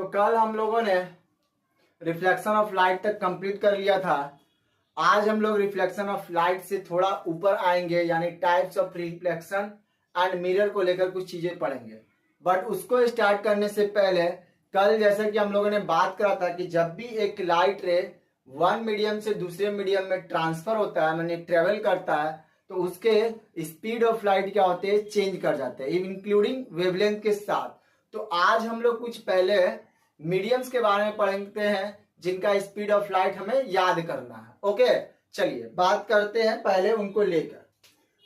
तो कल हम लोगों ने रिफ्लेक्शन ऑफ लाइट तक कंप्लीट कर लिया था। आज हम लोग रिफ्लेक्शन ऑफ लाइट से थोड़ा ऊपर आएंगे, यानी types of reflection and mirror को लेकर कुछ चीजें पढ़ेंगे। बट उसको स्टार्ट करने से पहले कल जैसा कि हम लोगों ने बात करा था कि जब भी एक लाइट रे वन मीडियम से दूसरे मीडियम में ट्रांसफर होता है, माने ट्रेवल करता है, तो उसके स्पीड ऑफ लाइट क्या होते हैं, चेंज कर जाते हैं, इंक्लूडिंग वेवलेंथ के साथ। तो आज हम लोग कुछ पहले मीडियम्स के बारे में पढ़ते हैं जिनका स्पीड ऑफ लाइट हमें याद करना है। ओके, चलिए बात करते हैं पहले उनको लेकर।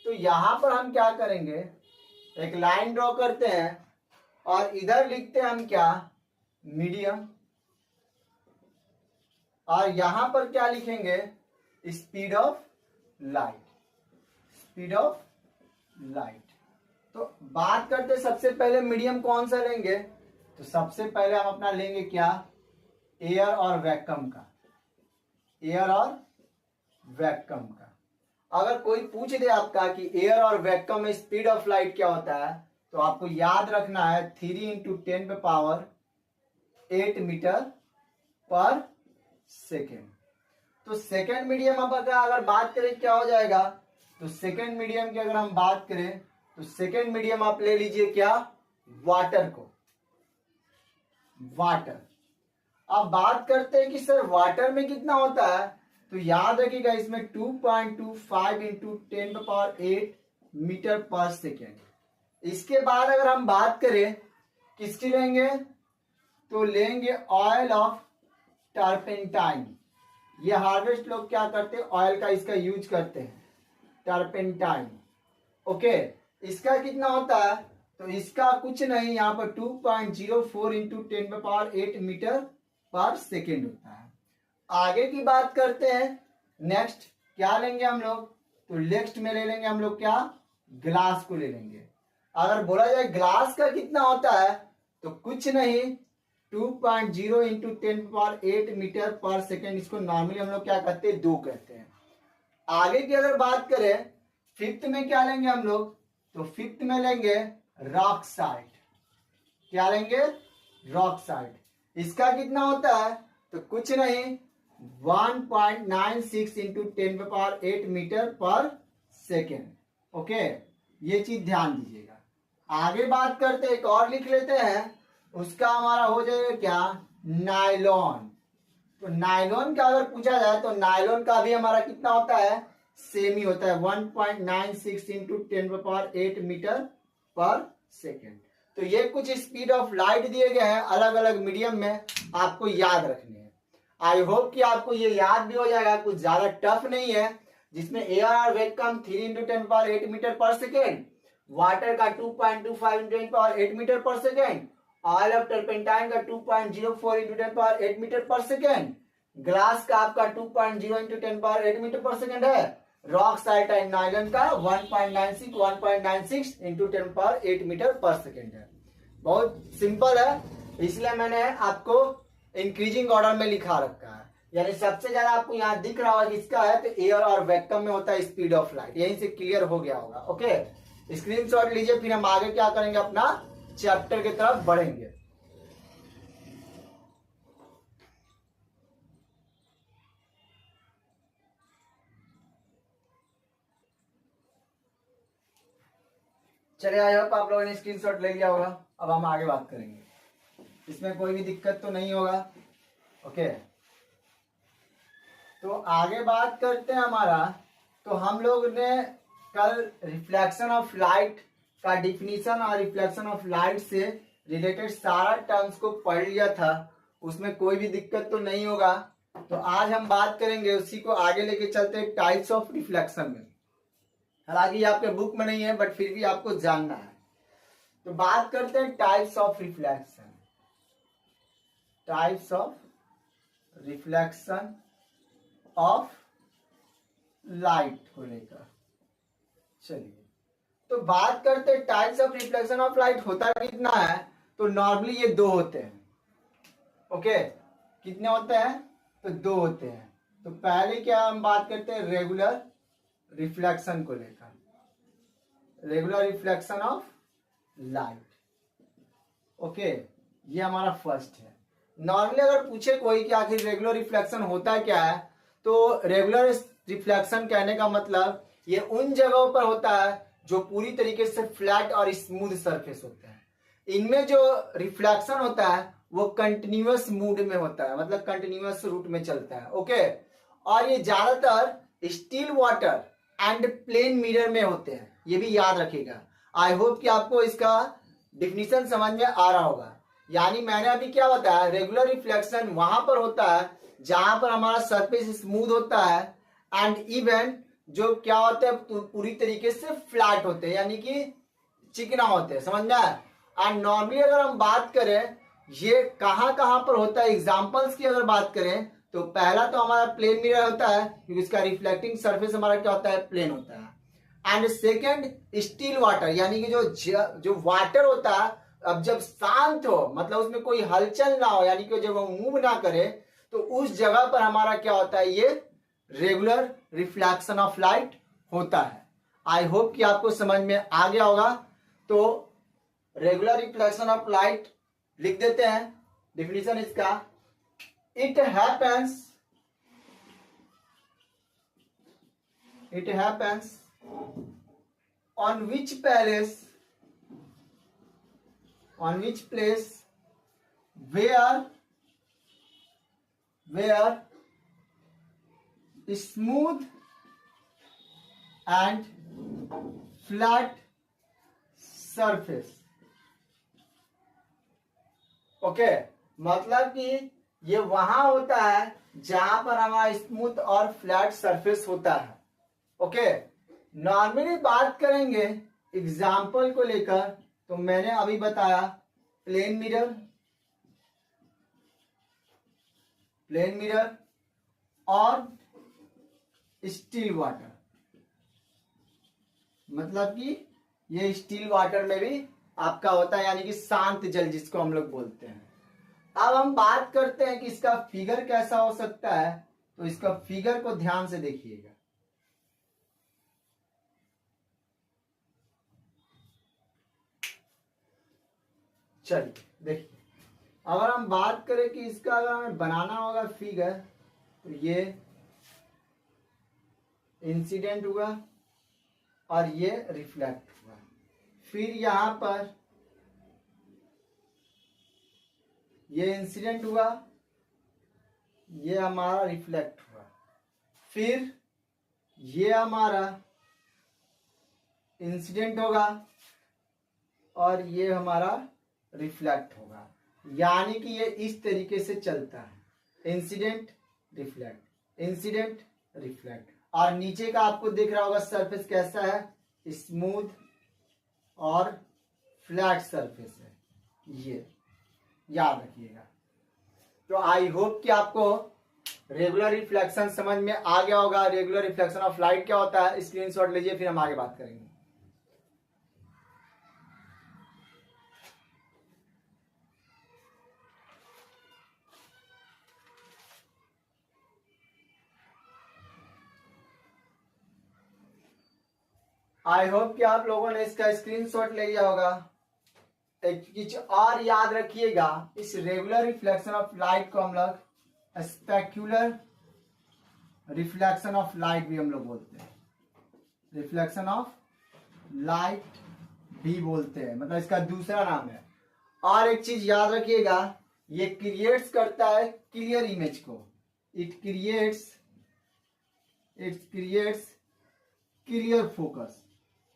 तो यहां पर हम क्या करेंगे, एक लाइन ड्रॉ करते हैं और इधर लिखते हैं हम क्या, मीडियम, और यहां पर क्या लिखेंगे, speed of light, speed of light. तो बात करते सबसे पहले मीडियम कौन सा लेंगे, तो सबसे पहले हम अपना लेंगे क्या, एयर और वैक्यूम का, एयर और वैक्यूम का। अगर कोई पूछ दे आपका कि एयर और वैक्यूम में स्पीड ऑफ लाइट क्या होता है, तो आपको याद रखना है 3 × 10⁸ मीटर पर सेकेंड। तो सेकेंड मीडियम अब अगर बात करें क्या हो जाएगा, तो सेकेंड मीडियम की अगर हम बात करें तो सेकेंड मीडियम आप ले लीजिए क्या, वाटर को, वाटर। अब बात करते हैं कि सर वाटर में कितना होता है, तो याद रखिएगा इसमें 2.25 × 10⁸ मीटर पर सेकेंड। इसके बाद अगर हम बात करें किसकी लेंगे, तो लेंगे ऑयल ऑफ टर्पेंटाइन। ये हार्वेस्ट लोग क्या करते हैं, ऑयल का इसका यूज करते हैं, टर्पेंटाइन। ओके, इसका कितना होता है, तो इसका कुछ नहीं, यहाँ पर 2.04 × 10⁸ मीटर पर सेकेंड होता है। आगे की बात करते हैं, नेक्स्ट क्या लेंगे हम लोग, तो नेक्स्ट में ले लेंगे हम लोग क्या, ग्लास को ले लेंगे। अगर बोला जाए ग्लास का कितना होता है, तो कुछ नहीं, 2.0 × 10⁸ मीटर पर सेकेंड। इसको नॉर्मली हम लोग क्या कहते हैं, 2 कहते हैं। आगे की अगर बात करें फिफ्थ में क्या लेंगे हम लोग, तो फिफ्थ में लेंगे रॉक साइड। क्या लेंगे, रॉक साइड। इसका कितना होता है, तो कुछ नहीं, 1.96 × 10⁸ मीटर पर सेकेंड। ओके, ये चीज ध्यान दीजिएगा। आगे बात करते एक और लिख लेते हैं, उसका हमारा हो जाएगा क्या, नायलॉन। तो नायलॉन का अगर पूछा जाए तो नायलॉन का भी हमारा कितना होता है, सेम ही होता है, 1.96 × 10⁸ मीटर पर सेकेंड। तो ये कुछ स्पीड ऑफ लाइट दिए गए हैं अलग अलग मीडियम में, आपको याद रखने हैं। आई होप कि आपको ये याद भी हो जाएगा, कुछ ज्यादा टफ नहीं है। जिसमें एयर और वैक्यूम 3 × 10⁸ मीटर पर सेकेंड, वाटर का 2.25 × 10⁸ मीटर पर सेकेंड, ऑयल ऑफ टर्पेंटाइन का 2.04 × 10⁸ मीटर पर सेकेंड, ग्लास का आपका 2.0 × 10⁸ मीटर पर सेकेंड है, रॉक साइड एंड नायलॉन का 1.96 × 10⁸ मीटर पर सेकेंड है। बहुत सिंपल है, इसलिए मैंने आपको इंक्रीजिंग ऑर्डर में लिखा रखा है। यानी सबसे ज्यादा आपको यहाँ दिख रहा होगा किसका है, तो एयर और वैक्यूम में होता है स्पीड ऑफ लाइट। यहीं से क्लियर हो गया होगा। ओके, स्क्रीनशॉट लीजिए, फिर हम आगे क्या करेंगे, अपना चैप्टर की तरफ बढ़ेंगे। चलिए, आई होप आप लोगों ने स्क्रीनशॉट ले लिया होगा। अब हम आगे बात करेंगे, इसमें कोई भी दिक्कत तो नहीं होगा। ओके, तो आगे बात करते हैं हमारा, तो हम लोग ने कल रिफ्लेक्शन ऑफ लाइट का डिफिनीशन और रिफ्लेक्शन ऑफ लाइट से रिलेटेड सारा टर्म्स को पढ़ लिया था, उसमें कोई भी दिक्कत तो नहीं होगा। तो आज हम बात करेंगे, उसी को आगे लेके चलते हैं टाइप्स ऑफ रिफ्लेक्शन में। हालांकि आपके बुक में नहीं है, बट फिर भी आपको जानना है। तो बात करते हैं types of reflection, types of reflection of light को लेकर। चलिए, तो बात करते हैं types of reflection of light होता कितना है, तो नॉर्मली ये 2 होते हैं। ओके, कितने होते हैं, तो 2 होते हैं। तो पहले क्या हम बात करते हैं, रेगुलर रिफ्लेक्शन को लेकर, regular reflection of light. Okay, ये हमारा फर्स्ट है। नॉर्मली अगर पूछे कोई कि आखिर रेगुलर रिफ्लेक्शन होता क्या है, तो रेगुलर रिफ्लेक्शन कहने का मतलब ये उन जगहों पर होता है जो पूरी तरीके से फ्लैट और स्मूथ सरफेस होते हैं। इनमें जो रिफ्लेक्शन होता है वो कंटिन्यूअस मूड में होता है, मतलब कंटिन्यूअस रूट में चलता है। ओके, और ये ज्यादातर still water and plane mirror में होते हैं, ये भी याद रखिएगा। आई होप कि आपको इसका डिफिनीशन समझ में आ रहा होगा। यानी मैंने अभी क्या बताया, रेगुलर रिफ्लेक्शन वहां पर होता है जहां पर हमारा सरफेस स्मूथ होता है एंड इवन जो क्या होते हैं पूरी तरीके से फ्लैट होते हैं, यानी कि चिकना होते हैं, समझ में आया। एंड नॉर्मली अगर हम बात करें ये कहां कहां पर होता है, एग्जांपल्स की अगर बात करें तो पहला तो हमारा प्लेन मिरर होता है क्योंकि इसका रिफ्लेक्टिंग सरफेस हमारा क्या होता है, प्लेन होता है। एंड सेकेंड स्टिल वाटर, यानी कि जो वाटर होता है अब जब शांत हो, मतलब उसमें कोई हलचल ना हो, यानी कि जब वो मूव ना करे, तो उस जगह पर हमारा क्या होता है, ये रेगुलर रिफ्लेक्शन ऑफ लाइट होता है। आई होप कि आपको समझ में आ गया होगा। तो रेगुलर रिफ्लेक्शन ऑफ लाइट लिख देते हैं डिफिनीशन इसका। It happens on which place where smooth and flat surface। Okay, मतलब कि ये वहां होता है जहां पर हमारा स्मूथ और फ्लैट सरफेस होता है। ओके, नॉर्मली बात करेंगे एग्जाम्पल को लेकर, तो मैंने अभी बताया प्लेन मिरर और स्टिल वाटर, मतलब कि ये स्टिल वाटर में भी आपका होता है, यानी कि शांत जल जिसको हम लोग बोलते हैं। अब हम बात करते हैं कि इसका फिगर कैसा हो सकता है, तो इसका फिगर को ध्यान से देखिएगा। चलिए देखिए, अगर हम बात करें कि इसका अगर हमें बनाना होगा फिगर, तो ये इंसिडेंट हुआ और ये रिफ्लेक्ट हुआ, फिर यहां पर ये इंसिडेंट हुआ, ये हमारा रिफ्लेक्ट हुआ, फिर ये हमारा इंसिडेंट होगा और ये हमारा रिफ्लेक्ट होगा, यानी कि ये इस तरीके से चलता है, इंसिडेंट रिफ्लेक्ट। और नीचे का आपको दिख रहा होगा सरफेस कैसा है, स्मूथ और फ्लैट सरफेस है, ये याद रखिएगा। तो आई होप कि आपको रेगुलर रिफ्लेक्शन समझ में आ गया होगा। रेगुलर रिफ्लेक्शन ऑफ लाइट क्या होता है, स्क्रीनशॉट लीजिए, फिर हम आगे बात करेंगे। आई होप कि आप लोगों ने इसका स्क्रीनशॉट ले लिया होगा। एक चीज और याद रखिएगा, इस रेगुलर रिफ्लेक्शन ऑफ लाइट को हम लोग स्पेक्युलर रिफ्लेक्शन ऑफ लाइट भी हम लोग बोलते हैं, रिफ्लेक्शन ऑफ लाइट भी बोलते हैं, मतलब इसका दूसरा नाम है। और एक चीज याद रखिएगा, ये क्रिएट्स करता है क्लियर इमेज को, इट क्रिएट्स क्लियर फोकस,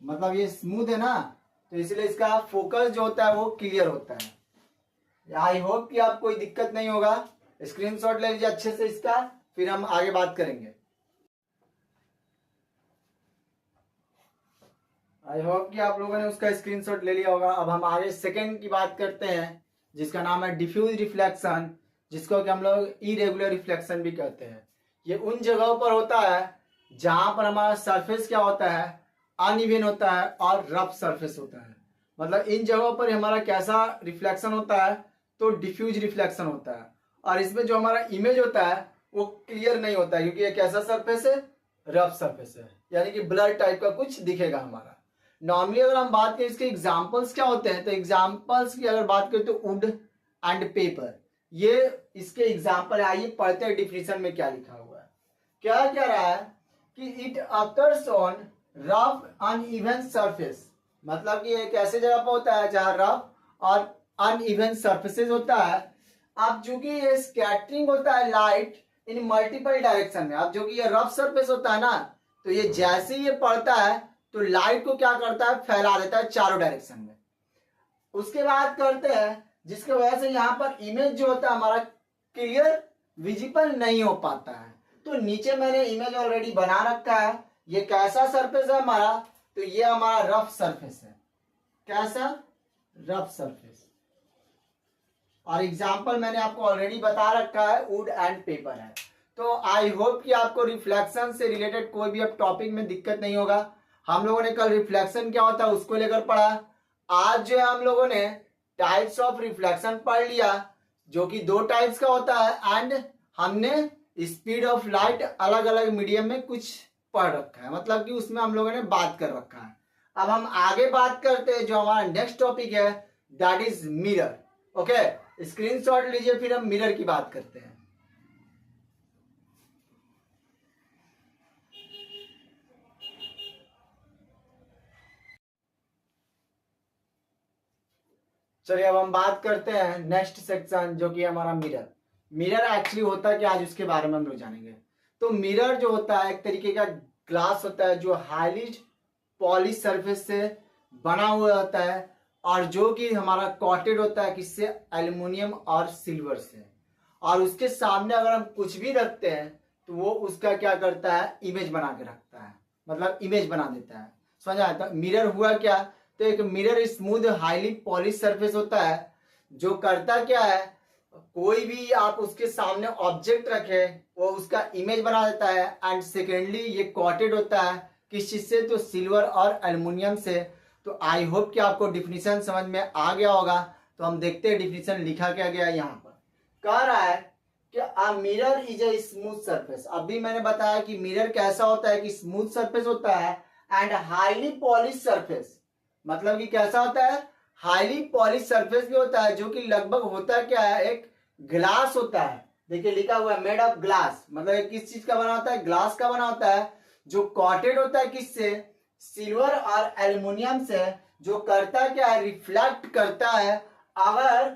मतलब ये स्मूथ है ना, तो इसलिए इसका फोकस जो होता है वो क्लियर होता है। आई होप कि आप कोई दिक्कत नहीं होगा। स्क्रीनशॉट ले लीजिए अच्छे से इसका, फिर हम आगे बात करेंगे। आई होप कि आप लोगों ने उसका स्क्रीनशॉट ले लिया होगा। अब हम आगे सेकंड की बात करते हैं, जिसका नाम है डिफ्यूज रिफ्लेक्शन, जिसको कि हम लोग इरेगुलर रिफ्लेक्शन भी कहते हैं। ये उन जगहों पर होता है जहां पर हमारा सरफेस क्या होता है, अनइवन होता है और रफ सरफेस होता है। मतलब इन जगहों पर हमारा कैसा रिफ्लेक्शन होता है, तो डिफ्यूज रिफ्लेक्शन होता है। और इसमें जो हमारा इमेज होता है वो क्लियर नहीं होता है, क्योंकि ये कैसा सरफेस है, रफ सरफेस है, यानी कि ब्लर टाइप का कुछ दिखेगा हमारा। नॉर्मली अगर हम बात करें इसके एग्जाम्पल्स क्या होते हैं, तो एग्जाम्पल्स की अगर बात करें तो वुड एंड पेपर, ये इसके एग्जाम्पल है। आइए पढ़ते हैं डिफिनीशन में क्या लिखा हुआ है। क्या कह रहा है कि it occurs on rough uneven surface, मतलब कि एक ऐसे जगह पर होता है जहां रफ और अनइवन सरफेसेस होता है। अब चूंकि ये स्कैटरिंग होता है लाइट इन मल्टीपल डायरेक्शन में, अब जो कि ये रफ सरफेस होता है ना, तो ये जैसे ये पड़ता है तो लाइट को क्या करता है, फैला देता है चारों डायरेक्शन में। उसके बाद करते हैं जिसकी वजह से यहाँ पर इमेज जो होता है हमारा क्लियर विजिबल नहीं हो पाता है। तो नीचे मैंने इमेज ऑलरेडी बना रखा है। ये कैसा सरफेस है हमारा, तो ये हमारा रफ सरफेस है। कैसा, रफ सरफेस। और एग्जाम्पल मैंने आपको ऑलरेडी बता रखा है, वुड एंड पेपर है। तो आई होप कि आपको रिफ्लेक्शन से रिलेटेड कोई भी अब टॉपिक में दिक्कत नहीं होगा। हम लोगों ने कल रिफ्लेक्शन क्या होता है उसको लेकर पढ़ा। आज जो है हम लोगों ने टाइप्स ऑफ रिफ्लेक्शन पढ़ लिया, जो कि 2 टाइप्स का होता है, एंड हमने स्पीड ऑफ लाइट अलग अलग मीडियम में कुछ पढ़ रखा है, मतलब कि उसमें हम लोगों ने बात कर रखा है। अब हम आगे बात करते हैं जो हमारा नेक्स्ट टॉपिक है, that is mirror. Okay, screenshot लीजिए, फिर हम मिरर की बात करते हैं। चलिए अब हम बात करते हैं नेक्स्ट सेक्शन जो कि हमारा मिरर। मिरर एक्चुअली होता है क्या, आज उसके बारे में हम लोग जानेंगे। तो मिरर जो होता है एक तरीके का ग्लास होता है जो हाईली पॉलिश सरफेस से बना हुआ होता है, और जो कि हमारा कॉटेड होता है किससे, एल्युमिनियम और सिल्वर से। और उसके सामने अगर हम कुछ भी रखते हैं तो वो उसका क्या करता है, इमेज बना के रखता है, मतलब इमेज बना देता है। समझ आया? तो मिरर हुआ क्या, तो एक mirror smooth highly polish surface होता है जो करता क्या है, कोई भी आप उसके सामने ऑब्जेक्ट रखे वो उसका इमेज बना देता है। एंड सेकेंडली ये कॉटेड होता है किस चीज से, तो सिल्वर और एल्युमिनियम से। तो आई होप कि आपको डिफिनीशन समझ में आ गया होगा। तो हम देखते हैं डिफिनीशन लिखा क्या गया है। यहाँ पर कह रहा है कि a mirror is a smooth surface. अभी मैंने बताया कि मिरर कैसा होता है कि स्मूथ सरफेस होता है एंड हाईली पॉलिश सरफेस, मतलब कि कैसा होता है, हाईली पॉलिश सरफेस भी होता है, जो कि लगभग होता है क्या है, एक ग्लास होता है। देखिए लिखा हुआ है मेड ऑफ ग्लास, मतलब किस चीज का बना होता है, ग्लास का बना होता है, जो कॉटेड होता है किससे, सिल्वर और एल्युमिनियम से, जो करता क्या है, रिफ्लेक्ट करता है अगर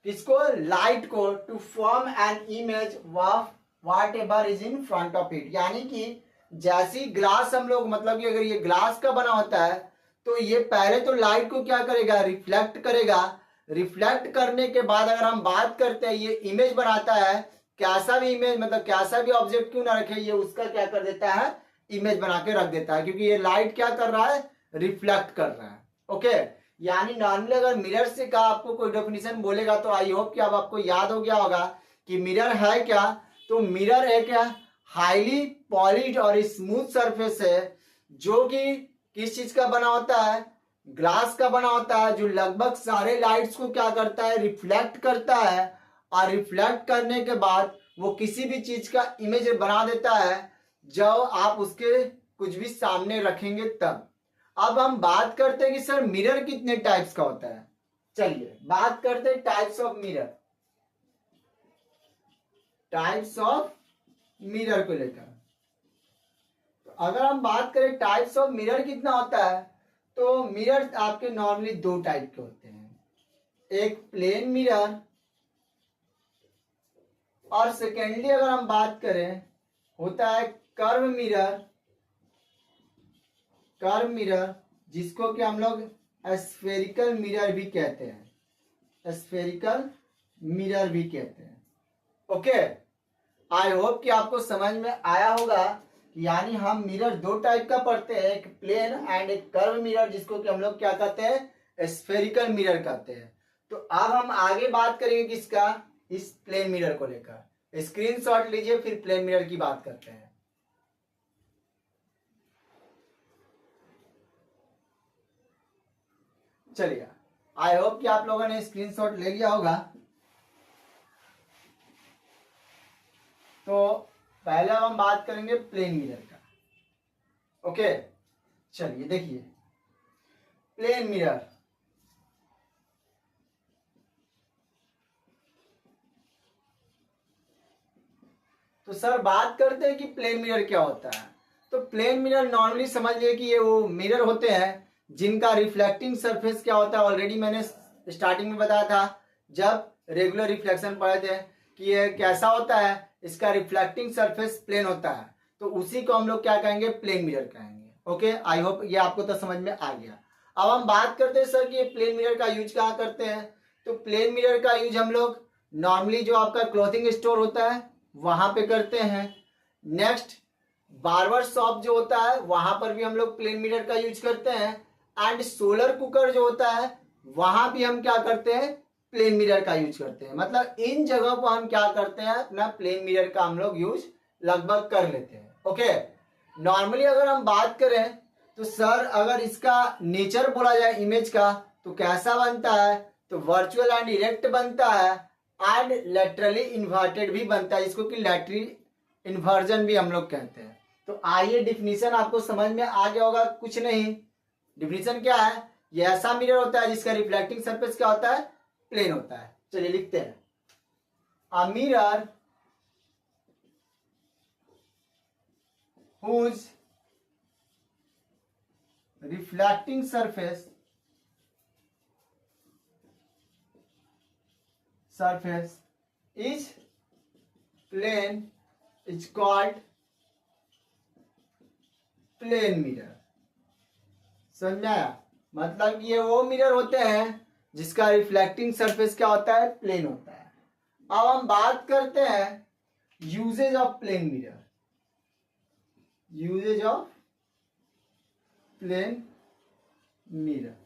किसको, लाइट को, to form an image of whatever is in front of it. यानी कि जैसी ग्लास हम लोग, मतलब कि अगर ये ग्लास का बना होता है तो ये पहले तो लाइट को क्या करेगा, रिफ्लेक्ट करेगा। रिफ्लेक्ट करने के बाद अगर हम बात करते हैं, ये इमेज बनाता है, कैसा भी इमेज, मतलब कैसा भी ऑब्जेक्ट क्यों ना रखे, ये उसका क्या कर देता है, इमेज बना के रख देता है, क्योंकि ये लाइट क्या कर रहा है, रिफ्लेक्ट कर रहा है। ओके, यानी नॉर्मली अगर मिरर से का आपको कोई डेफिनेशन बोलेगा तो आई होप कि अब आपको याद हो गया होगा कि मिरर है क्या। तो मिरर एक हाईली पॉलिश और स्मूथ सरफेस है जो कि किस चीज का बना होता है, ग्लास का बना होता है, जो लगभग सारे लाइट्स को क्या करता है, रिफ्लेक्ट करता है। और रिफ्लेक्ट करने के बाद वो किसी भी चीज का इमेज बना देता है जब आप उसके कुछ भी सामने रखेंगे तब। अब हम बात करते हैं कि सर मिरर कितने टाइप्स का होता है। चलिए बात करते हैं types of mirror, types of mirror को लेकर। अगर हम बात करें टाइप्स ऑफ मिरर कितना होता है, तो मिरर आपके नॉर्मली 2 टाइप के होते हैं, एक प्लेन मिरर और सेकेंडली अगर हम बात करें होता है कर्व मिरर। कर्व मिरर जिसको कि हम लोग स्फेरिकल मिरर भी कहते हैं, स्फेरिकल मिरर भी कहते हैं। ओके, आई होप कि आपको समझ में आया होगा। यानी हम मिरर 2 टाइप का पढ़ते हैं, एक प्लेन एंड एक कर्व मिरर, जिसको कि हम लोग क्या कहते हैं, स्फेरिकल मिरर कहते हैं। तो अब हम आगे बात करेंगे किसका, इस प्लेन मिरर को लेकर। स्क्रीनशॉट लीजिए, फिर प्लेन मिरर की बात करते हैं। चलिए, आई होप कि आप लोगों ने स्क्रीनशॉट ले लिया होगा। तो पहले अब हम बात करेंगे प्लेन मिरर का। ओके, चलिए देखिए प्लेन मिरर। तो सर बात करते हैं कि प्लेन मिरर क्या होता है। तो प्लेन मिरर नॉर्मली समझ लिए कि ये वो मिरर होते हैं जिनका रिफ्लेक्टिंग सरफेस क्या होता है। ऑलरेडी मैंने स्टार्टिंग में बताया था जब रेगुलर रिफ्लेक्शन पढ़े थे कि ये कैसा होता है, इसका रिफ्लेक्टिंग सरफेस प्लेन होता है, तो उसी को हम लोग क्या कहेंगे, प्लेन मिरर कहेंगे। ओके, आई होप ये आपको तो समझ में आ गया। अब हम बात करते हैं सर कि ये प्लेन मिरर का यूज कहाँ करते हैं। तो प्लेन मिरर का यूज हम लोग नॉर्मली जो आपका क्लॉथिंग स्टोर होता है वहां पे करते हैं। नेक्स्ट बार्बर शॉप जो होता है वहां पर भी हम लोग प्लेन मिरर का यूज करते हैं। एंड सोलर कुकर जो होता है वहां भी हम क्या करते हैं, प्लेन मिरर का यूज करते हैं। मतलब इन जगह पर हम क्या करते हैं, अपना प्लेन मिरर का हम लोग यूज लगभग कर लेते हैं। ओके, नॉर्मली अगर हम बात करें तो सर अगर इसका नेचर बोला जाए इमेज का तो कैसा बनता है, तो वर्चुअल एंड इरेक्ट बनता है एंड लेटरली इन्वर्टेड भी बनता है, जिसको कि लैटरली इन्वर्जन भी हम लोग कहते हैं। तो आइए डिफिनीशन आपको समझ में आ गया होगा। कुछ नहीं, डिफिनीशन क्या है, ये ऐसा मिरर होता है जिसका रिफ्लेक्टिंग सरफेस क्या होता है, प्लेन होता है। चलिए लिखते हैं, a mirror whose reflecting surface is plane is called plane mirror. समझ में आया? मतलब ये वो मिरर होते हैं जिसका रिफ्लेक्टिंग सरफेस क्या होता है, प्लेन होता है। अब हम बात करते हैं uses of plane mirror. Uses of plane mirror,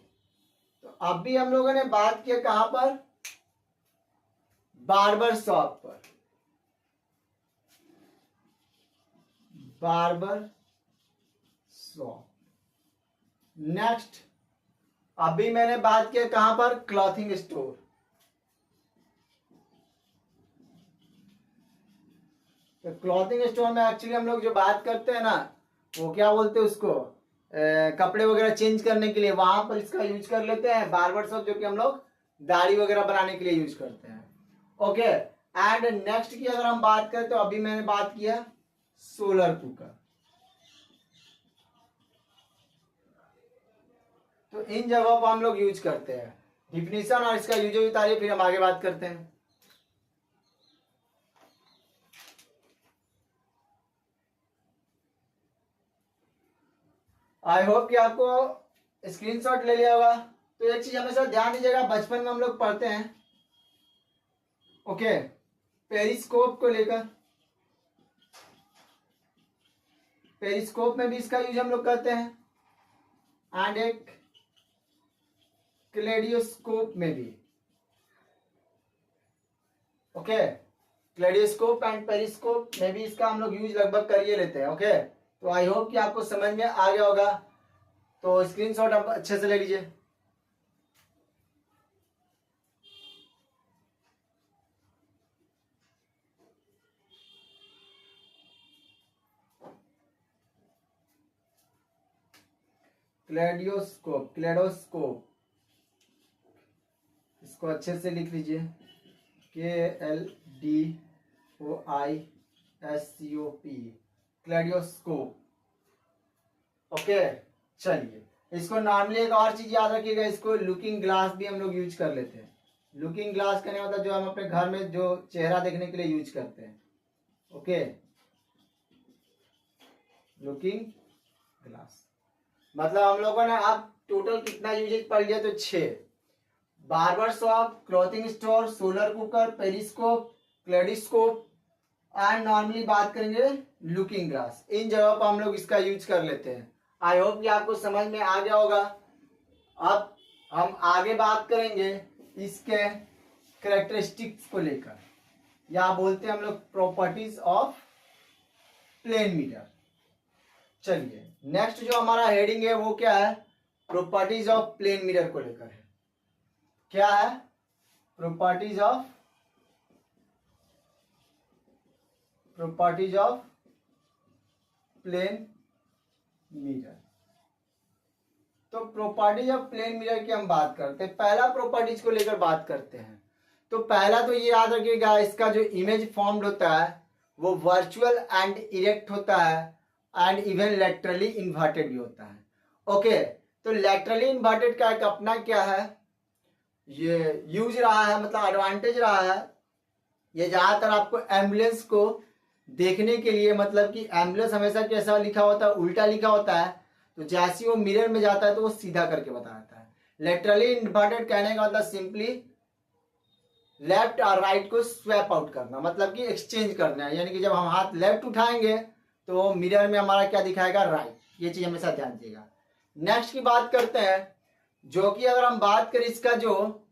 तो अभी हम लोगों ने बात किया कहां पर, बार्बर शॉप पर। Barber shop. नेक्स्ट अभी मैंने बात किया कहां पर, क्लॉथिंग स्टोर। तो क्लॉथिंग स्टोर में एक्चुअली हम लोग जो बात करते हैं ना, वो क्या बोलते हैं उसको, कपड़े वगैरह चेंज करने के लिए वहां पर इसका यूज कर लेते हैं। बार्बर शॉप जो कि हम लोग दाढ़ी वगैरह बनाने के लिए यूज करते हैं। ओके, एंड नेक्स्ट की अगर हम बात करें तो अभी मैंने बात किया सोलर कुकर। तो इन जगहों पर हम लोग यूज करते हैं। डिफिनीशन और इसका यूज उतारिए, फिर हम आगे बात करते हैं। आई होप कि आपको स्क्रीनशॉट ले लिया होगा। तो एक चीज हमेशा ध्यान दीजिएगा, बचपन में हम लोग पढ़ते हैं ओके, पेरिस्कोप को लेकर। पेरिस्कोप में भी इसका यूज हम लोग करते हैं एंड एक क्लेडियोस्कोप में भी। ओके, क्लेडियोस्कोप एंड पेरिस्कोप में भी इसका हम लोग यूज लगभग कर ही लेते हैं। ओके, तो आई होप कि आपको समझ में आ गया होगा। तो स्क्रीनशॉट आप अच्छे से ले लीजिए। क्लेडियोस्कोप, क्लेडोस्कोप, इसको अच्छे से लिख लीजिए, KLDOISCOP, क्लेडियोस्कोप। ओके, चलिए इसको नॉर्मली एक और चीज याद रखिएगा, इसको लुकिंग ग्लास भी हम लोग यूज कर लेते हैं। लुकिंग ग्लास कहने होता है जो हम अपने घर में जो चेहरा देखने के लिए यूज करते हैं। ओके, लुकिंग ग्लास मतलब हम लोगों ने अब टोटल कितना यूजेज पढ़ लिया, तो 6। Barber shop, clothing store, solar cooker, periscope, kaleidoscope and normally बात करेंगे लुकिंग ग्लास। इन जगहों पर हम लोग इसका यूज कर लेते हैं। आई होप कि आपको समझ में आ गया होगा। अब हम आगे बात करेंगे इसके कैरेक्टरिस्टिक्स को लेकर, या बोलते हैं हम लोग प्रॉपर्टीज ऑफ प्लेन मिरर। चलिए नेक्स्ट जो हमारा हेडिंग है वो क्या है, प्रॉपर्टीज ऑफ प्लेन मिरर को लेकर है। क्या है, प्रॉपर्टीज ऑफ प्लेन मिरर। तो प्रॉपर्टीज ऑफ प्लेन मिरर की हम बात करते हैं। पहला प्रॉपर्टीज को लेकर बात करते हैं। तो पहला तो ये याद रखिएगा, इसका जो इमेज फॉर्म्ड होता है वो वर्चुअल एंड इरेक्ट होता है एंड इवन लेटरली इन्वर्टेड भी होता है। ओके, तो लेटरली इन्वर्टेड का एक अपना क्या है, ये यूज रहा है, मतलब एडवांटेज रहा है। ये ज्यादातर आपको एम्बुलेंस को देखने के लिए, मतलब कि एम्बुलेंस हमेशा कैसा लिखा होता है, उल्टा लिखा होता है, तो जैसे वो मिरर में जाता है तो वो सीधा करके बताता है। लेटरली इन्वर्टेड कहने का मतलब सिंपली लेफ्ट और राइट को स्वैप आउट करना, मतलब कि एक्सचेंज करना है। यानी कि जब हम हाथ लेफ्ट उठाएंगे तो मिरर में हमारा क्या दिखाएगा, राइट। ये चीज हमेशा ध्यान दीजिएगा। नेक्स्ट की बात करते हैं, जो कि अगर हम बात करें इसका जो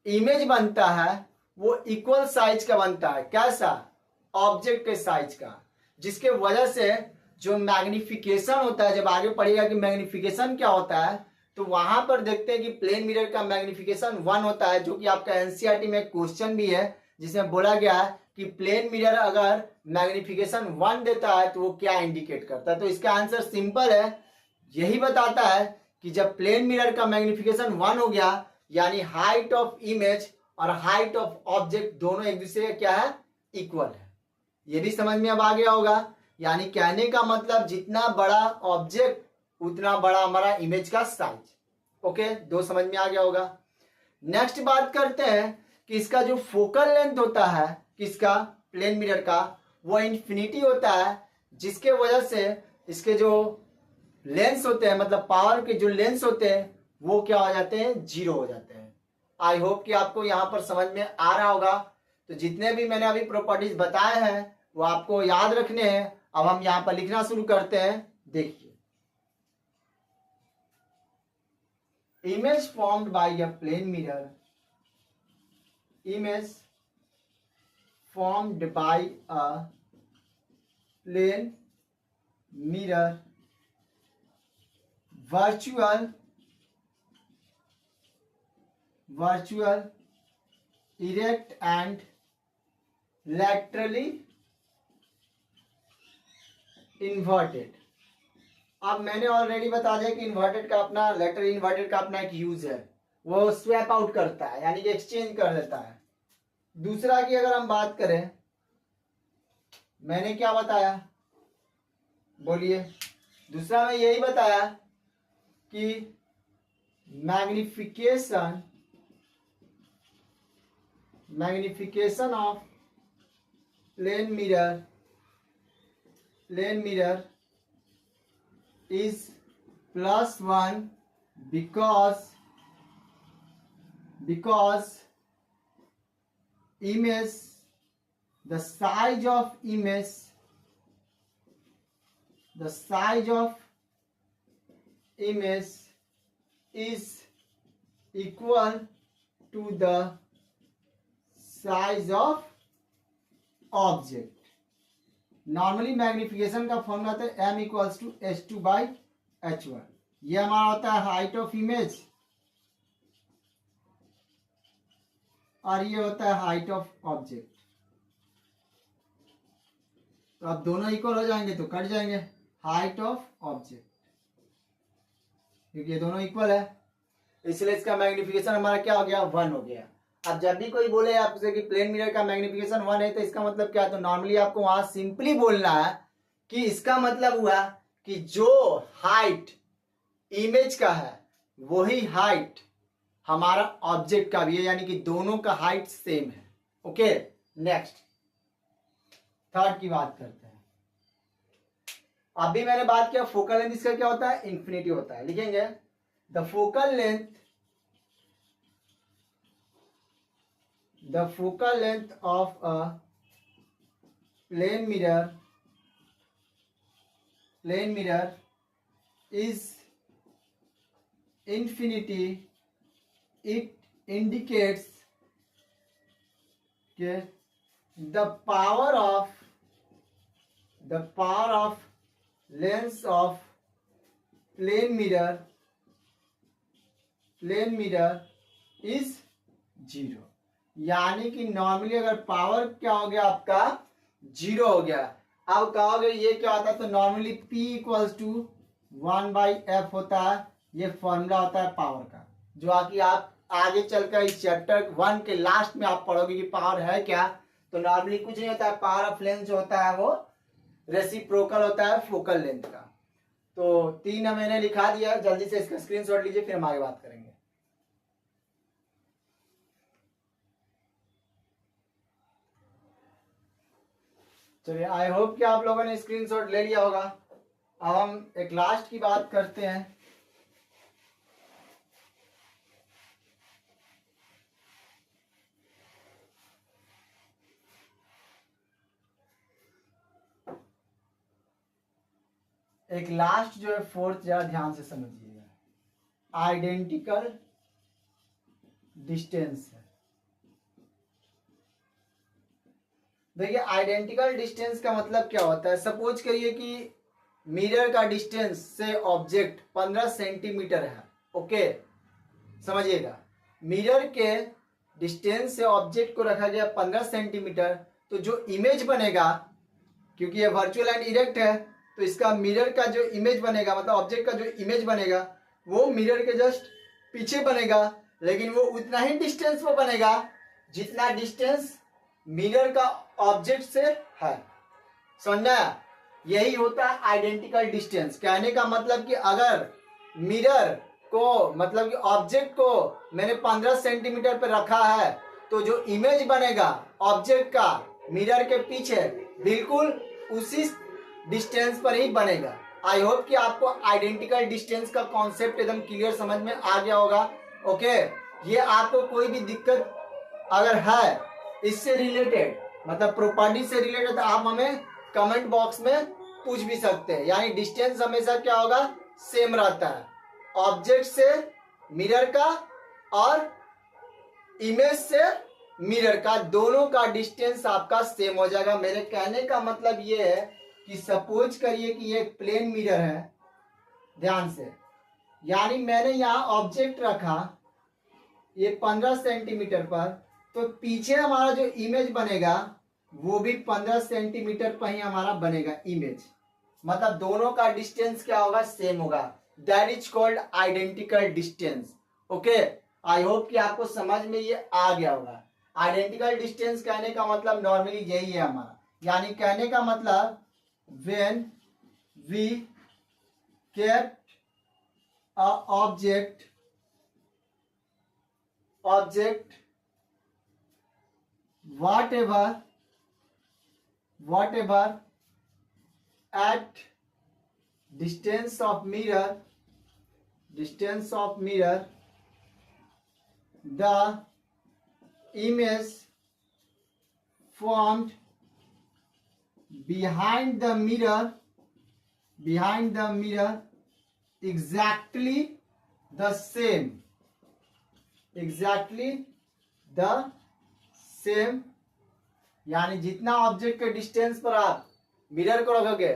इमेज बनता है वो इक्वल साइज का बनता है। कैसा, ऑब्जेक्ट के साइज का, जिसके वजह से जो मैग्निफिकेशन होता है, जब आगे पढ़िएगा कि मैग्निफिकेशन क्या होता है, तो वहां पर देखते हैं कि प्लेन मिरर का मैग्निफिकेशन 1 होता है, जो कि आपका एनसीईआरटी में क्वेश्चन भी है जिसमें बोला गया है कि प्लेन मिरर अगर मैग्निफिकेशन 1 देता है तो वो क्या इंडिकेट करता है। तो इसका आंसर सिंपल है, यही बताता है कि जब प्लेन मिरर का मैग्निफिकेशन 1 हो गया, यानी हाइट ऑफ इमेज और हाइट ऑफ ऑब्जेक्ट दोनों एक दूसरे का क्या है, इक्वल है। ये भी समझ में अब आ गया होगा। यानी कहने का मतलब जितना बड़ा ऑब्जेक्ट उतना बड़ा हमारा इमेज का साइज। ओके, दो समझ में आ गया होगा। नेक्स्ट बात करते हैं कि इसका जो फोकल लेंथ होता है किसका, प्लेन मिरर का, वो इन्फिनिटी होता है, जिसके वजह से इसके जो लेंस होते हैं, मतलब पावर के जो लेंस होते हैं वो क्या हो जाते हैं, 0 हो जाते हैं। आई होप कि आपको यहाँ पर समझ में आ रहा होगा। तो जितने भी मैंने अभी प्रॉपर्टीज बताए हैं वो आपको याद रखने हैं। अब हम यहाँ पर लिखना शुरू करते हैं। देखिए, image formed by a plane mirror, image formed by a plane mirror, virtual, erect and laterally inverted। अब मैंने ऑलरेडी बता दिया कि इन्वर्टेड का अपना, लेटरली इन्वर्टेड का अपना एक यूज है, वो स्वैप आउट करता है, यानी कि एक्सचेंज कर देता है। दूसरा की अगर हम बात करें, मैंने क्या बताया, बोलिए। दूसरा में यही बताया कि magnification of plane mirror is +1 because image, the size of image is equal to the size of object। Normally magnification का फॉर्मूला होता है m इक्वल्स टू h2/h1। ये हमारा होता है हाइट ऑफ इमेज और ये होता है हाइट ऑफ ऑब्जेक्ट। तो अब दोनों इक्वल हो जाएंगे तो कट जाएंगे, हाइट ऑफ ऑब्जेक्ट, क्योंकि ये दोनों इक्वल है, इसलिए इसका मैग्निफिकेशन हमारा क्या हो गया, 1 हो गया। अब जब भी कोई बोले आपसे कि प्लेन मिरर का मैग्निफिकेशन 1 है तो इसका मतलब क्या है, तो नॉर्मली आपको वहां सिंपली बोलना है कि इसका मतलब हुआ कि जो हाइट इमेज का है वही हाइट हमारा ऑब्जेक्ट का भी है, यानी कि दोनों का हाइट सेम है। ओके, नेक्स्ट थर्ड की बात करते हैं। अभी मैंने बात किया फोकल लेंथ, इसका क्या होता है, इंफिनिटी होता है। लिखेंगे the focal length of a plane mirror is infinity। It indicates the power of lens of plane mirror is 0। यानी कि नॉर्मली अगर पावर क्या हो गया आपका 0 हो गया। अब कहोगे ये क्या होता है, तो normally P equals to 1/f होता है। ये फॉर्मूला होता है पावर का, जो कि आप आगे चलकर इस चैप्टर 1 के लास्ट में आप पढ़ोगे कि पावर है क्या। तो नॉर्मली कुछ नहीं होता है, पावर ऑफ लेंस जो होता है वो रेसिप्रोकल होता है फोकल लेंथ का। तो 3 मैंने लिखा दिया, जल्दी से इसका स्क्रीनशॉट लीजिए, फिर हम आगे बात करेंगे। चलिए, आई होप कि आप लोगों ने स्क्रीनशॉट ले लिया होगा। अब हम एक लास्ट की बात करते हैं। एक लास्ट जो है फोर्थ, जरा ध्यान से समझिएगा, आइडेंटिकल डिस्टेंस है। देखिए, आइडेंटिकल डिस्टेंस का मतलब क्या होता है। सपोज करिए कि मिरर का डिस्टेंस से ऑब्जेक्ट 15 सेंटीमीटर है। ओके, समझिएगा, मिरर के डिस्टेंस से ऑब्जेक्ट को रखा गया 15 सेंटीमीटर, तो जो इमेज बनेगा, क्योंकि ये वर्चुअल एंड इरेक्ट है, तो इसका मिरर का जो इमेज बनेगा, मतलब ऑब्जेक्ट का जो इमेज बनेगा, वो मिरर के जस्ट पीछे बनेगा, लेकिन वो उतना ही डिस्टेंस वो बनेगा जितना डिस्टेंस मिरर का ऑब्जेक्ट से है। समझना? यही होता है आइडेंटिकल डिस्टेंस। कहने का मतलब कि अगर मिरर को, मतलब कि ऑब्जेक्ट को मैंने 15 सेंटीमीटर पर रखा है, तो जो इमेज बनेगा ऑब्जेक्ट का मिरर के पीछे बिल्कुल उसी डिस्टेंस पर ही बनेगा। आई होप कि आपको आइडेंटिकल डिस्टेंस का कॉन्सेप्ट एकदम क्लियर समझ में आ गया होगा। ओके, ये आपको कोई भी दिक्कत अगर है इससे रिलेटेड, मतलब प्रॉपर्टी से रिलेटेड, तो आप हमें कमेंट बॉक्स में पूछ भी सकते हैं। यानी डिस्टेंस हमेशा क्या होगा, सेम रहता है, ऑब्जेक्ट से मिरर का और इमेज से मिरर का, दोनों का डिस्टेंस आपका सेम हो जाएगा। मेरे कहने का मतलब ये है कि सपोज करिए कि ये प्लेन मिरर है, ध्यान से, यानी मैंने यहाँ ऑब्जेक्ट रखा ये 15 सेंटीमीटर पर, तो पीछे हमारा जो इमेज बनेगा वो भी 15 सेंटीमीटर पर ही हमारा बनेगा इमेज। मतलब दोनों का डिस्टेंस क्या होगा, सेम होगा। That is called identical distance. Okay, I hope कि आपको समझ में ये आ गया होगा। आइडेंटिकल डिस्टेंस कहने का मतलब नॉर्मली यही है हमारा, यानी कहने का मतलब when we kept a object whatever at distance of mirror, the image formed behind the mirror exactly the same, यानी जितना ऑब्जेक्ट के डिस्टेंस पर आप मिरर को रखोगे,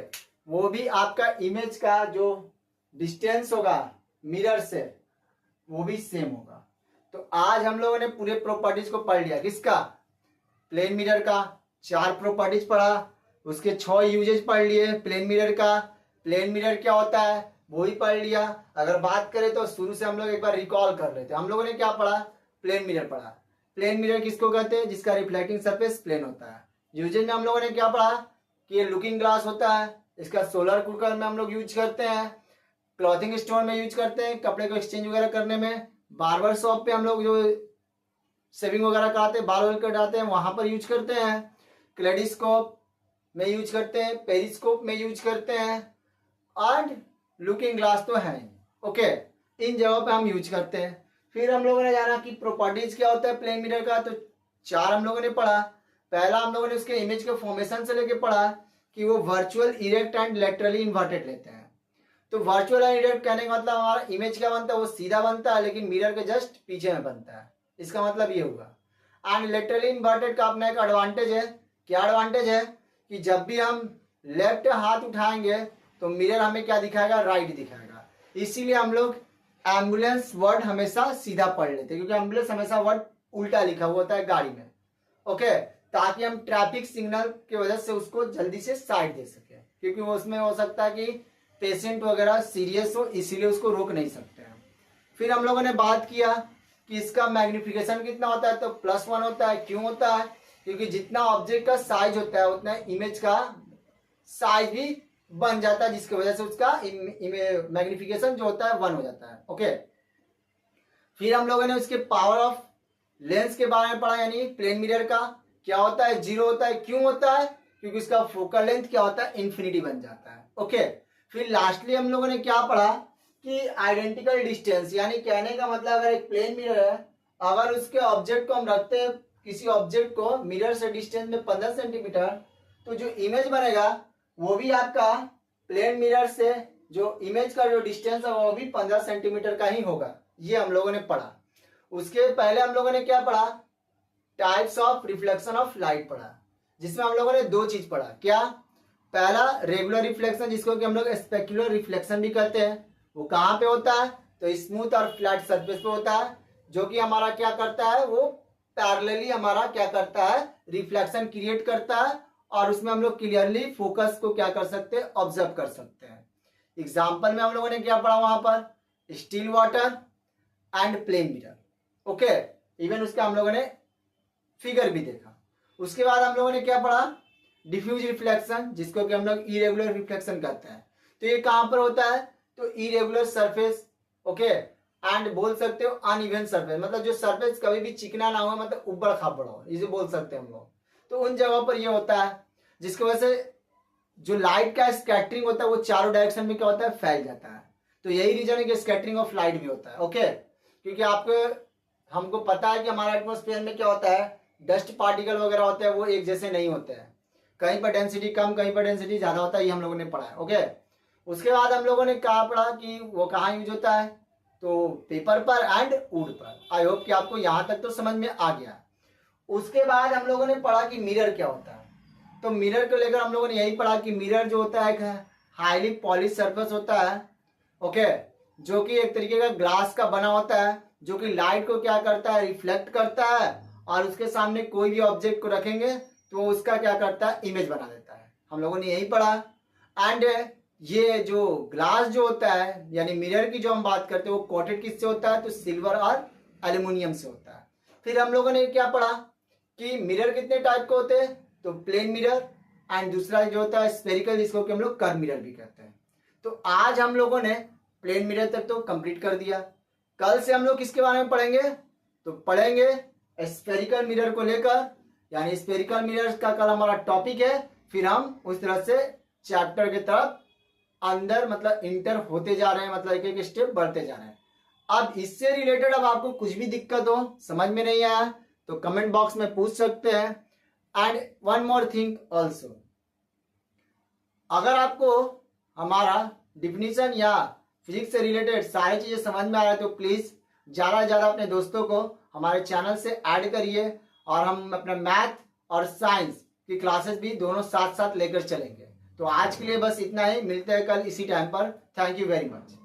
वो भी आपका इमेज का जो डिस्टेंस होगा मिरर से, वो भी सेम होगा। तो आज हम लोगों ने पूरे प्रॉपर्टीज को पढ़ लिया। किसका? प्लेन मिरर का 4 प्रॉपर्टीज पढ़ा, उसके 6 यूजेज पढ़ लिए प्लेन मिरर का। प्लेन मिरर क्या होता है वो भी पढ़ लिया। अगर बात करें तो शुरू से हम लोग एक बार रिकॉल कर लेते हैं। हम लोगों ने क्या पढ़ा? प्लेन मिरर पढ़ा। प्लेन मिरर किसको कहते हैं? जिसका रिफ्लेक्टिंग सरफेस प्लेन होता है। यूजेज में हम लोगों ने क्या पढ़ा कि ये लुकिंग ग्लास होता है, इसका सोलर कुकर में हम लोग यूज करते हैं, क्लॉथिंग स्टोर में यूज करते हैं, कपड़े को एक्सचेंज वगैरह करने में, बार्बर शॉप पे हम लोग जो शेविंग वगैरह कराते हैं, बाल वगैरह कटाते हैं, वहां पर यूज करते हैं, क्लेडिस्कोप में यूज करते हैं, पेरिस्कोप में यूज करते हैं, और लुकिंग ग्लास तो है। ओके, इन जगहों पे हम यूज करते हैं। फिर हम लोगों ने जाना कि प्रॉपर्टीज क्या होता है प्लेन मिरर का, तो 4 हम लोगों ने पढ़ा। पहला हम लोगों ने उसके इमेज के फॉर्मेशन से लेके पढ़ा कि वो virtual, erect and laterally inverted लेते हैं। तो वर्चुअल एंड इरेक्ट कहने का मतलब हमारा इमेज क्या बनता है, वो सीधा बनता है लेकिन मिरर के जस्ट पीछे में बनता है। इसका मतलब ये होगा। एंड लेटरली इन्वर्टेड का अपना एक एडवांटेज है। क्या एडवांटेज है? कि जब भी हम लेफ्ट हाथ उठाएंगे तो मिरर हमें क्या दिखाएगा? राइट दिखाएगा। इसीलिए हम लोग एम्बुलेंस वर्ड हमेशा सीधा पढ़ लेते हैं, क्योंकि एम्बुलेंस हमेशा वर्ड उल्टा लिखा हुआ होता है गाड़ी में। ओके, ताकि हम ट्रैफिक सिग्नल की वजह से उसको जल्दी से साइड दे सके, क्योंकि वो उसमें हो सकता है कि पेशेंट वगैरह सीरियस हो, इसीलिए उसको रोक नहीं सकते हैं। फिर हम लोगों ने बात किया कि इसका मैग्निफिकेशन कितना होता है, तो +1 होता है। क्यों होता है? क्योंकि जितना ऑब्जेक्ट का साइज होता है उतना इमेज का साइज भी बन जाता है, जिसकी वजह से उसका मैग्निफिकेशन जो होता है 1 हो जाता है। ओके, फिर हम लोगों ने उसके पावर ऑफ लेंस के बारे में पढ़ा, यानी प्लेन मिरर का क्या होता है, 0 होता है। क्यों होता है? क्योंकि उसका फोकल लेंथ क्या होता है, इन्फिनिटी बन जाता है। ओके, फिर लास्टली हम लोगों ने क्या पढ़ा कि आइडेंटिकल डिस्टेंस, यानी कहने का मतलब अगर एक प्लेन मिरर है, अगर उसके ऑब्जेक्ट को हम रखते हैं, किसी ऑब्जेक्ट को मिरर से डिस्टेंस में 15 सेंटीमीटर, तो जो इमेज बनेगा वो भी आपका प्लेन मिरर से जो इमेज का जो डिस्टेंस है वो भी 15 सेंटीमीटर का ही होगा। ये हम लोगों ने पढ़ा। उसके पहले हम लोगों ने क्या पढ़ा, types of reflection of light पढ़ा, जिसमें हम लोगों ने 2 चीज पढ़ा। क्या? पहला रेगुलर रिफ्लेक्शन, जिसको कि हम लोग स्पेक्युलर रिफ्लेक्शन भी कहते हैं। वो कहाँ पे होता है? तो स्मूथ और फ्लैट सरफेस पे होता है, जो कि हमारा क्या करता है, वो पैरेलली हमारा क्या करता है, रिफ्लेक्शन क्रिएट करता है, और उसमें हम लोग क्लियरली फोकस को क्या कर सकते हैं, ऑब्जर्व कर सकते हैं। एग्जाम्पल में हम लोगों ने क्या पढ़ा वहां पर, still water and plane mirror. Okay, even उसका हम लोगों ने फिगर भी देखा। उसके बाद हम लोगों ने क्या पढ़ा, डिफ्यूज रिफ्लेक्शन, जिसको कि हम लोग इरेगुलर रिफ्लेक्शन कहते हैं। तो ये कहां पर होता है? तो इरेगुलर सरफेस, ओके, एंड बोल सकते हो अनइवन सरफेस, मतलब जो सरफेस कभी भी चिकना ना हो, मतलब उबड़ खाबड़ हो, इसे बोल सकते हैं हम लोग। तो उन जगहों पर ये होता है, जिसकी वजह से जो लाइट का स्कैटरिंग होता है वो चारों डायरेक्शन में क्या होता है, फैल जाता है। तो यही रीजन है कि स्कैटरिंग ऑफ लाइट भी होता है। ओके, क्योंकि आपको हमको पता है कि हमारा एटमॉस्फेयर में क्या होता है, डस्ट पार्टिकल वगैरह होते हैं, वो एक जैसे नहीं होते हैं। कहीं पर डेंसिटी कम, कहीं पर डेंसिटी ज्यादा होता है, ये हम लोगों ने पढ़ा है। ओके, उसके बाद हम लोगों ने कहा पढ़ा कि वो कहाँ यूज होता है, तो पेपर पर एंड वुड पर। आई होप कि आपको यहाँ तक तो समझ में आ गया। उसके बाद हम लोगों ने पढ़ा कि मिरर क्या होता है। तो मिरर को लेकर हम लोगों ने यही पढ़ा कि मिरर जो होता है एक हाईली पॉलिश सरफेस होता है, ओके, जो कि एक तरीके का ग्लास का बना होता है, जो कि लाइट को क्या करता है, रिफ्लेक्ट करता है, और उसके सामने कोई भी ऑब्जेक्ट को रखेंगे तो उसका क्या करता है, इमेज बना देता है। हम लोगों ने यही पढ़ा। एंड ये जो ग्लास जो होता है, यानी मिरर की जो हम बात करते हैं, वो कोटेड किससे होता है, तो सिल्वर और एल्यूमिनियम से होता है। फिर हम लोगों ने क्या पढ़ा कि मिरर कितने टाइप के होते हैं, तो प्लेन मिरर, एंड दूसरा जो होता है स्फेरिकल, जिसको कि हम लोग कर्व मिरर भी कहते हैं। तो आज हम लोगों ने प्लेन मिरर तक तो कंप्लीट कर दिया। कल से हम लोग किसके बारे में पढ़ेंगे, तो पढ़ेंगे स्फेरिकल मिरर को लेकर, यानी स्फेरिकल मिरर का कल हमारा टॉपिक है। फिर हम उस तरह से चैप्टर की तरफ अंदर मतलब इंटर होते जा रहे हैं, मतलब एक एक स्टेप बढ़ते जा रहे हैं। अब इससे रिलेटेड अब आपको कुछ भी दिक्कत हो, समझ में नहीं आया, तो कमेंट बॉक्स में पूछ सकते हैं। And one more thing also, अगर आपको हमारा डिफिनीशन या फिजिक्स से रिलेटेड सारी चीजें समझ में आ रहा है, तो प्लीज ज्यादा से ज्यादा अपने दोस्तों को हमारे चैनल से ऐड करिए, और हम अपना मैथ और साइंस की क्लासेस भी दोनों साथ साथ लेकर चलेंगे। तो आज के लिए बस इतना ही, मिलते हैं कल इसी टाइम पर। Thank you very much.